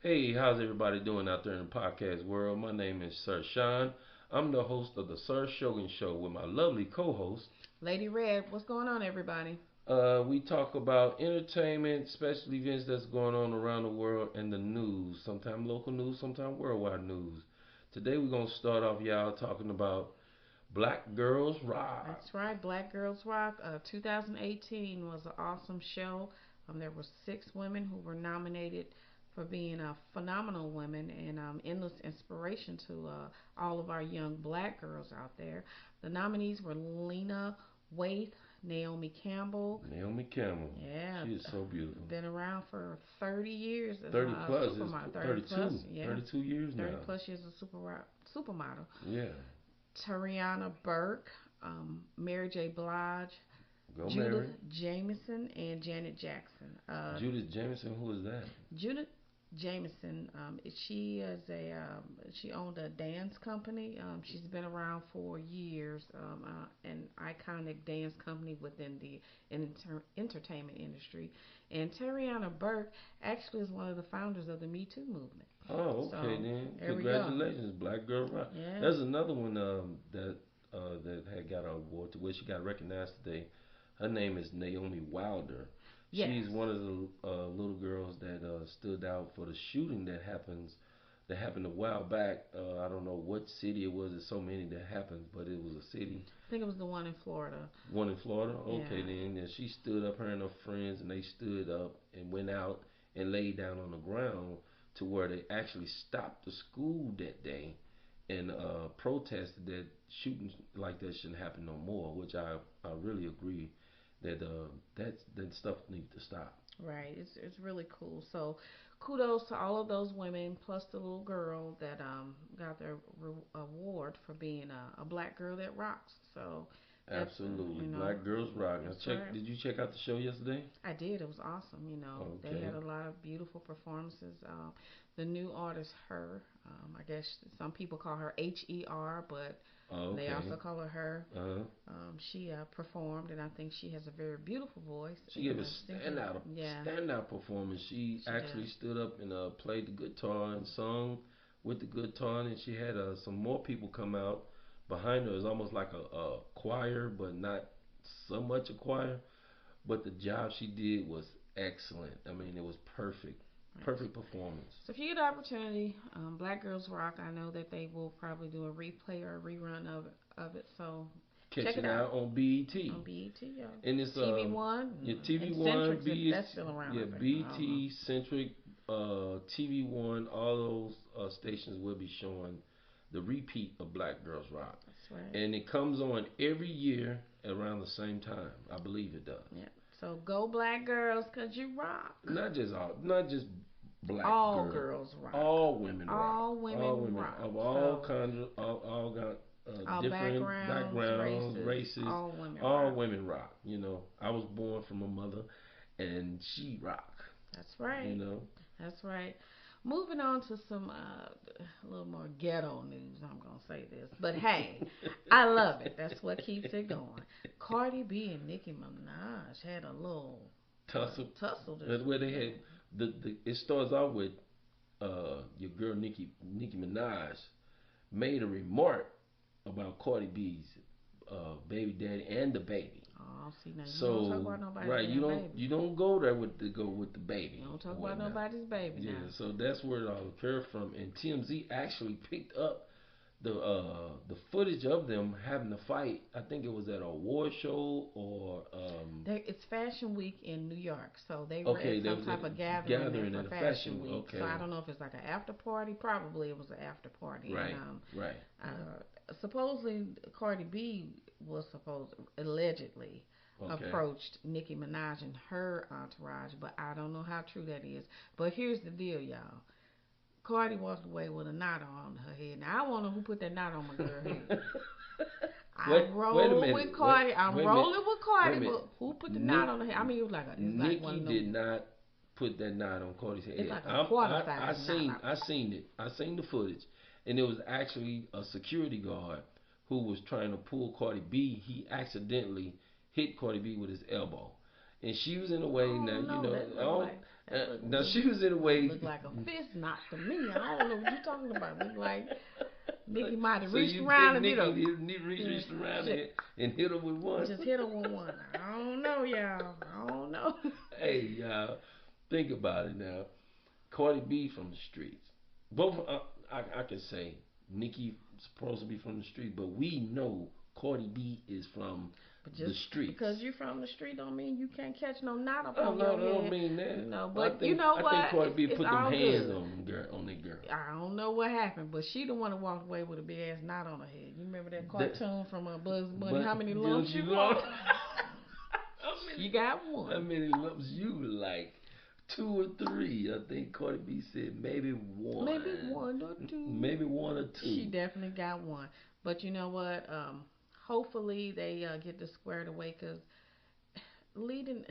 Hey, how's everybody doing out there in the podcast world? My name is Sir Sean. I'm the host of the Sir Shogun Show with my lovely co-host. Lady Red, what's going on, everybody? We talk about entertainment, special events that's going on around the world, and the news. Sometimes local news, sometimes worldwide news. Today we're gonna start off, y'all, talking about Black Girls Rock. That's right, Black Girls Rock. 2018 was an awesome show. There were six women who were nominated for being phenomenal women and endless inspiration to all of our young black girls out there. The nominees were Lena Waithe, Naomi Campbell. Naomi Campbell. Yeah, She is so beautiful. been around for 30 years as 30 a plus is supermodel. 30 32. plus, yeah. 32 years 30 now. plus years of supermodel. Yeah. Tariana Burke, Mary J. Blige, Go Judith Mary. Jamison, and Janet Jackson. Judith Jameson, who is that? Judith Jamison, she is she owned a dance company. She's been around for years, an iconic dance company within the entertainment industry. And Tariana Burke actually is one of the founders of the Me Too movement. Oh, okay So then. there we go. Congratulations, Black Girl Rock. Yeah. There's another one that had got an award to where she got recognized today. Her name is Naomi Wilder. Yes. She's one of the little girls that stood out for the shooting that happened a while back. I don't know what city it was. There's so many that happened, but it was a city. I think it was the one in Florida. One in Florida. Okay, Yeah. then. And she stood up, her and her friends, and they stood up and went out and laid down on the ground to where they actually stopped the school that day and protested that shootings like that shouldn't happen no more. Which I really agree that that stuff needs to stop. Right. It's really cool. So, kudos to all of those women, plus the little girl that got their award for being a black girl that rocks. So that's Absolutely, you know Black Girls Rock. Now that's check. right. Did you check out the show yesterday? I did. It was awesome. They Okay. had a lot of beautiful performances. The new artist, her, I guess some people call her Her, but they Okay. also call her her. Uh, She performed, and I think she has a very beautiful voice. she gave And a singing, yeah, standout performance. She she actually did. stood up and played the guitar and sung with the guitar, and she had some more people come out behind her. It was almost like a choir, but not so much a choir. But the job she did was excellent. I mean, it was perfect, Right. perfect performance. So if you get the opportunity, Black Girls Rock, I know that they will probably do a replay or a rerun of it. So check Catch it it out out on BET. on BET, yeah. And it's TV One your TV and One, Centric, if B that's still around. yeah, I think I don't know. BT, Centric, TV One, all those stations will be showing the repeat of Black Girls Rock, That's right. and it comes on every year around the same time. I believe it does. Yeah. So go Black Girls, 'cause you rock. Not just black All girls, girls rock. all women rock, All all women women rock. of all So kinds, all got all different backgrounds, backgrounds, races, races. all women All rock. women rock. I was born from a mother, and she rock. That's You right. know, That's right. Moving on to some a little more ghetto news. I'm gonna say this, but hey, I love it. That's what keeps it going. Cardi B and Nicki Minaj had a little tussle. tussle this That's where they had weekend. the. It starts off with your girl Nicki Minaj made a remark about Cardi B's baby daddy and the baby. Oh, see now you don't talk So about nobody's right, damn baby. you don't go there with the baby You don't talk or about whatnot. nobody's baby Yeah, now. so that's where it all occurred from. And TMZ actually picked up the footage of them having a fight. I think it was at a award show or It's Fashion Week in New York, so they were okay, at there some was at type a of gathering there gathering for at a Fashion fashion. Week. So I Okay, don't know if it's like an after party. Probably it was an after party, and right, right. supposedly Cardi B was supposed allegedly Okay, approached Nicki Minaj and her entourage, but I don't know how true that is. But here's the deal, y'all. Cardi walked away with a knot on her head. Now I want to know who put that knot on my girl head. I wait a roll minute. with Cardi. I'm Wait a minute. rolling with Wait a Cardi, minute. but who put the knot Nick on her head? I mean, it was like one Nikki of did them. not put that knot on Cody's It's head. like a quarter I size seen knot. I seen it. I seen the footage, and it was actually a security guard who was trying to pull Cardi B. He accidentally hit Cardi B with his elbow, and she was in a way. Oh Now no, that I looked don't. like Now she was in a way. Look like a fist knock to me. I don't know what you're talking about. Look like Nikki might have So reached you around think and did a Nikki reached around and hit her with one? just hit her with one. I don't know, y'all. I don't know. Hey, y'all, think about it now. Cardi B from the streets. Both, I can say Nicki supposed to be from the street, but we know Cardi B is from But the just streets. because you from the street don't mean you can't catch no knot up Oh on no, your I don't head. mean that. You know, Well, but you know I think what? Cardi B It's put them all hands good. on them girl on that girl. I don't know what happened, but she the one that walked away with a big ass knot on her head. You remember that That, cartoon from Bugs Bunny? but How many don't lumps you you know? want? You got How one. many lumps you like? Two or three? I think Cardi B said maybe one. Maybe one or two. Maybe one or She two. definitely got one. But you know what? Hopefully they get this squared away because leading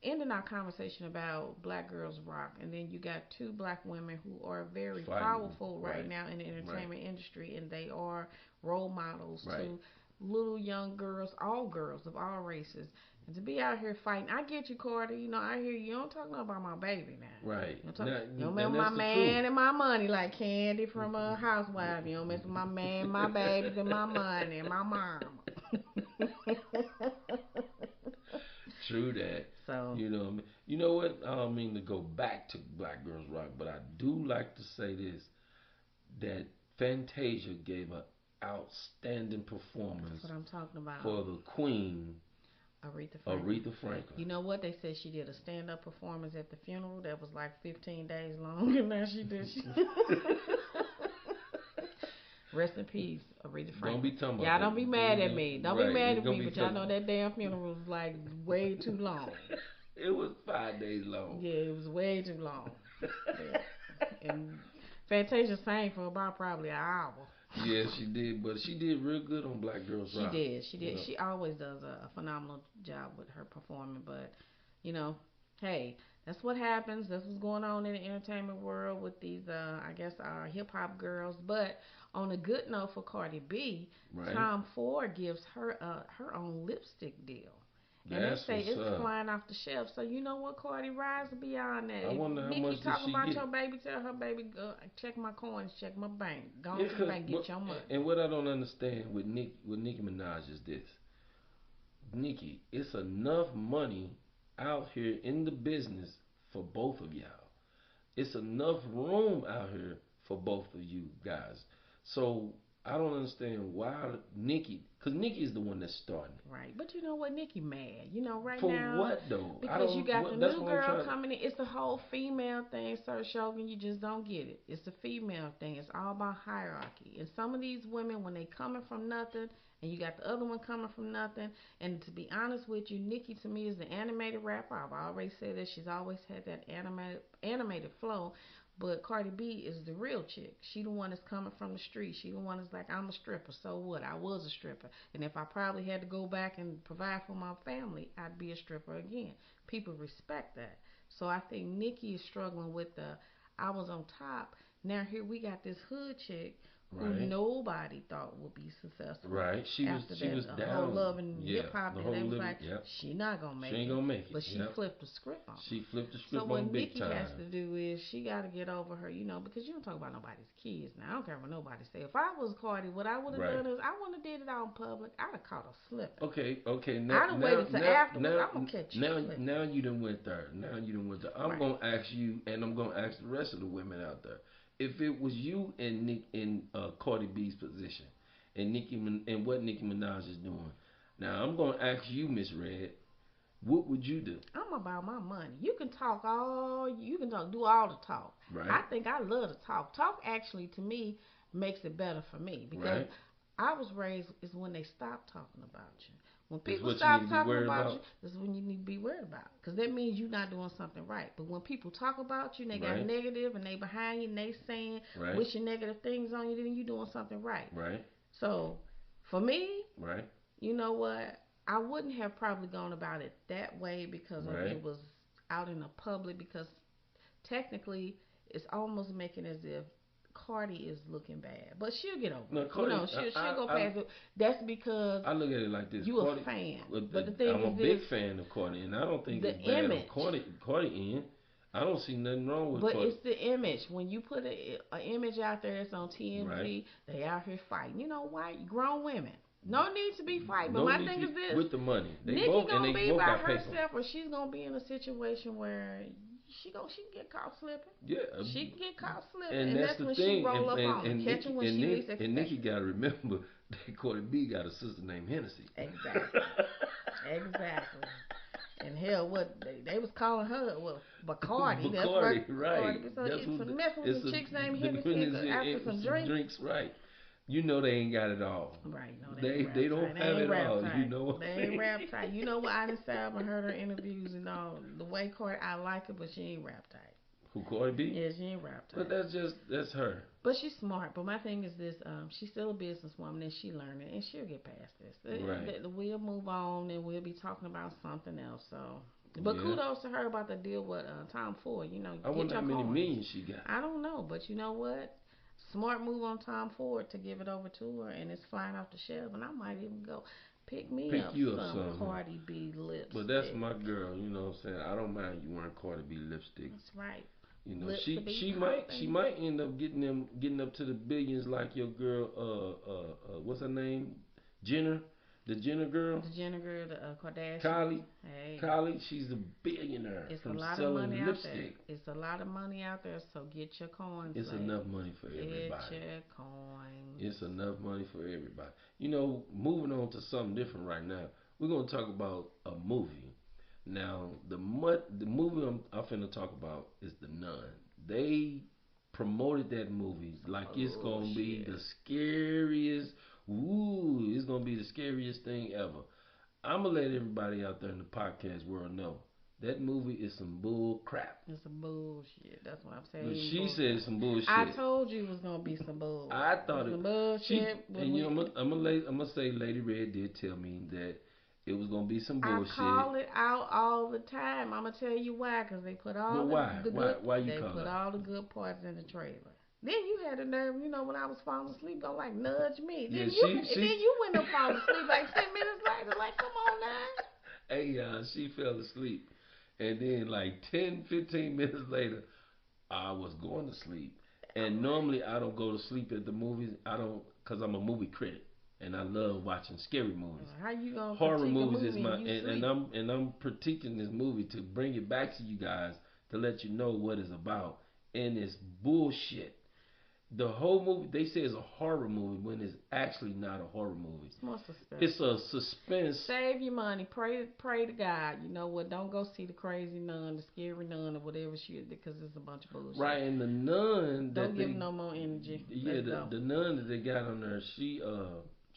ending our conversation about Black Girls Rock, and then you got two black women who are very Fighting. powerful right Right. now in the Right. entertainment industry, and they are role models Right. to little young girls of all races. And to be out here fighting, I get you, Carter. You know, I hear you. You don't talk about my baby now. Right. You don't, Now, you don't mess and with my that's the truth. man and my money like Candy from a Housewife. You don't mess with my man, my babies, and my money and my mama. True that. So You know what? I don't mean to go back to Black Girls Rock, but I do like to say this: that Fantasia gave an outstanding that's performance what I'm talking about. for the Queen, Aretha Franklin. Aretha Franklin. You know what? They said she did a stand up performance at the funeral that was like 15 days long, and now she did. Rest in peace, Aretha Franklin. Don't be talking about Y'all that. don't be mad at me. Don't be Right. mad It's at gonna me, be but y'all know that damn funeral was like way too long. It was 5 days long. Yeah, it was way too long. Yeah. And Fantasia sang for about probably an hour. Yeah, she did, but she did real good on Black Girls She Rock. did. She You did. know. She always does a phenomenal job with her performing. But, you know, hey, that's what happens. That's what's going on in the entertainment world with these, I guess, hip hop girls. But on a good note for Cardi B, Right. Tom Ford gives her her own lipstick deal. And they That's say what's it's up. flying off the shelf. So you know what, Cardi, rise beyond that. I If wonder how Nikki much did talking she about get. your baby, tell her baby, check my coins, check my bank. Go Yeah, to the bank, get your money. and what I don't understand with Nicki Minaj is this: Nicki, it's enough money out here in the business for both of y'all. It's enough room out here for both of you guys. So I don't understand why Nicki, because Nicki is the one that's starting it. Right. But you know what, Nikki mad. You know, right For now, what though? I because you don't. got the That's new what I'm girl trying. coming in. It's the whole female thing, Sir Shogun. You just don't get it. It's the female thing. It's all about hierarchy. And some of these women, when they coming from nothing, and you got the other one coming from nothing, and to be honest with you, Nikki to me is the animated rapper. I've already said that she's always had that animated flow. But Cardi B is the real chick. She the one that's coming from the street. She the one that's like, I'm a stripper. So what? I was a stripper. And if I probably had to go back and provide for my family, I'd be a stripper again. People respect that. So I think Nikki is struggling with the I was on top. Now here we got this hood chick who Right. nobody thought would be successful. Right. After She that was whole down. love and Yeah. hip hop, The they whole was living. like, Yep. she not gonna She make ain't it. gonna make it. But she Yep. flipped the script on. She flipped the So script what on big Nikki has time. to do is she got to get over her, because you don't talk about nobody's kids. Now I don't care what nobody say. If I was Cardi, what I would have Right. done is I wouldn't have did it out in public. I'd have caught her slipping. Okay. Okay. I'd have waited till afterwards. I'm gonna catch you slipping. Now you done went there. Now you done went there. I'm Right. gonna ask you, and I'm gonna ask the rest of the women out there. If it was you and Nick in Cardi B's position, and what Nicki Minaj is doing, now I'm gonna ask you, Miss Red, what would you do? I'm about my money. You can talk, do all the talk. Right. I think I love to talk. Talk actually to me makes it better for me because Right. I was raised is when they stop talking about you. When Is people what you need stop to be talking worried about you, about. this is when you need to be worried about. Because that means you're not doing something right. But when people talk about you and they got Right. negative and they behind you and they saying, Right. wishing negative things on you, then you're doing something right. Right. So for me, Right. you know what? I wouldn't have probably gone about it that way because of Right. it was out in the public because technically it's almost making as if Cardi is looking bad, but she'll get over No, it. Cardi. She'll go past it. That's because I look at it like this. you a Cardi, fan. But the thing I'm a is big this: fan of Cardi, and I don't think the it's bad on image. Cardi end. I don't see nothing wrong with But court. it's the image. When you put a image out there, it's on Right. TMZ. They out here fighting. You know why? Grown women. No need to be fighting. But No my need to thing be is this: with the money. They Nikki both and gonna they be both by got paper. herself, or she's gonna be in a situation where she can get caught slipping. Yeah, She can get caught slipping, and and that's that's the when she thing. roll up on her, catch her when she least And expect Nikki it. got to remember that Cardi B got a sister named Hennessy. Exactly. Exactly. And hell, what they was calling her, well, Bacardi. That's what Bacardi, right? Bacardi. So That's it's what a messing with it's some a chicks named them Hennessy Hennessy after and some some drinks. drinks, right? You know they ain't got it all. Right, no, they ain't They rap don't tight. They have ain't it rap all. You tight. know what They I'm ain't saying? rap tight. You know what? I done sat up and heard her interviews and all. The way Cardi, I like her, but she ain't rap tight. Who Cardi B? Yeah, she ain't rap But tight. that's her. But she's smart. But my thing is this: she's still a businesswoman, and she learning, and she'll get past this. Right. We'll move on, and we'll be talking about something else. So, but Yeah. kudos to her about the deal with Tom Ford. You know, I get wonder how your many coins. millions she got. I don't know, but you know what? Smart move on Tom Ford to give it over to her, and it's flying off the shelf. And I might even go pick me Pick up you up some some. Cardi B But that's lipstick. my girl. You know what I'm saying? I don't mind you wearing Cardi B lipstick. That's right. You know, Lips to be she popping. might end up getting up to the billions like your girl what's her name? Jenner, the Jenner girl, The Jenner girl, the Kardashians. Kylie. Hey, Kylie, she's a billionaire it's a from lot of money selling out there. lipstick. It's a lot of money out there, so get your coins, It's enough lady. money for Get everybody. your coins. It's enough money for everybody. You know, moving on to something different right now. We're gonna talk about a movie. Now, the movie I'm finna talk about is The Nun. They promoted that movie Some like it's gonna be the bullshit. scariest. Ooh, it's gonna be the scariest thing ever. I'm gonna let everybody out there in the podcast world know that movie is some bull crap. It's some bullshit. That's what I'm But saying. she said some I bullshit. told you it was gonna be some bull. I thought it. Some She bullshit. When and you we, know, I'm gonna say Lady Red did tell me that it was gonna be some I bullshit. call it out all the time. I'm gonna tell you why, cause they put But all why? the good, Why you they call put out? all the good parts in the trailer. Then you had the nerve, you know, when I was falling asleep, go like nudge me. Yeah, Then you went up falling asleep like 10 minutes later. Like, come on now. hey, she fell asleep, and then like 10, 15 minutes later, I was going to sleep. I'm And like, normally I don't go to sleep at the movies. I don't, cause I'm a movie critic, and I love watching scary movies. how you gonna Horror critique a movies is movie my and you and sleep? I'm critiquing this movie to bring it back to you guys to let you know what it's about. And it's bullshit. The whole movie they say is a horror movie when it's actually not a horror movie. It's more It's suspenseful. a suspense. Save your money. Pray to God. You know what? Don't go see the crazy nun, the scary nun, or whatever she is, because it's a bunch of bullshit. Right, and the nun Don't that give them they no more energy. yeah, Let's go. the nun that they got on there,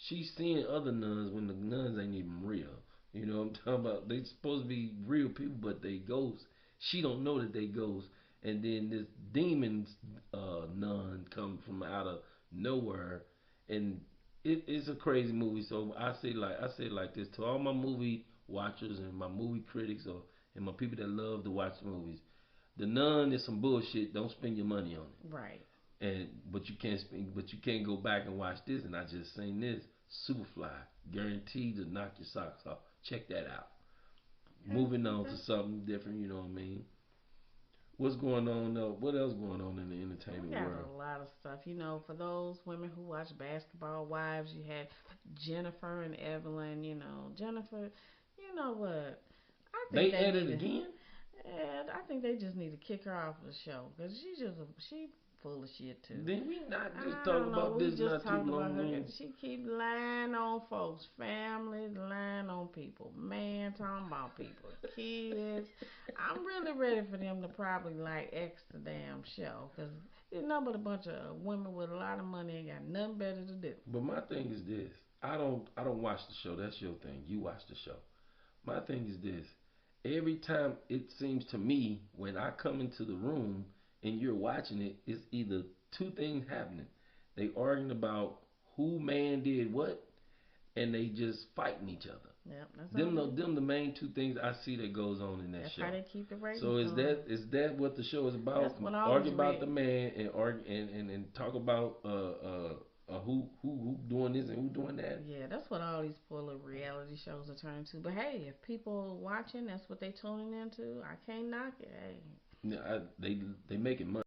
she's seeing other nuns when the nuns ain't even real. You know what I'm talking about? They supposed to be real people, but they ghosts. She don't know that they ghosts. And then this demon nun come from out of nowhere, and it's a crazy movie. So I say like this to all my movie watchers and my movie critics or and my people that love to watch movies. The Nun is some bullshit. Don't spend your money on it. Right. And but you can't go back and watch this. And I just seen this Superfly, guaranteed to knock your socks off. Check that out. Okay. Moving on to Okay. something different. You know what I mean? What's going on? What else going on in the We entertainment got world? a lot of stuff. You know, for those women who watch Basketball Wives, you had Jennifer and Evelyn. You know, Jennifer. You know what? I think They they at need it to. again? And I think they just need to kick her off the show because she full of shit too. Did we not just I talk don't know. about We this just not too talked about long her. ago? She keep lying on folks, families, lying on people. Man, talking about people, kids. I'm really ready for them to probably like X the damn show because it's nothing but a bunch of women with a lot of money ain't got nothing better to do. But my thing is this. I don't watch the show. That's your thing. You watch the show. My thing is this. Every time it seems to me when I come into the room and you're watching it, it's either two things happening. They arguing about who man did what and they just fighting each other. Yep, that's all they do. Them the main two things I see that goes on in that That's how show. they keep the ratings So going. is that what the show is about? That's what all these Argue about red. the man and argue and talk about who doing this and who doing that. Yeah, that's what all these full of reality shows are turning to. But hey, if people watching, that's what they tuning into. I can't knock it. Hey, I, they making money.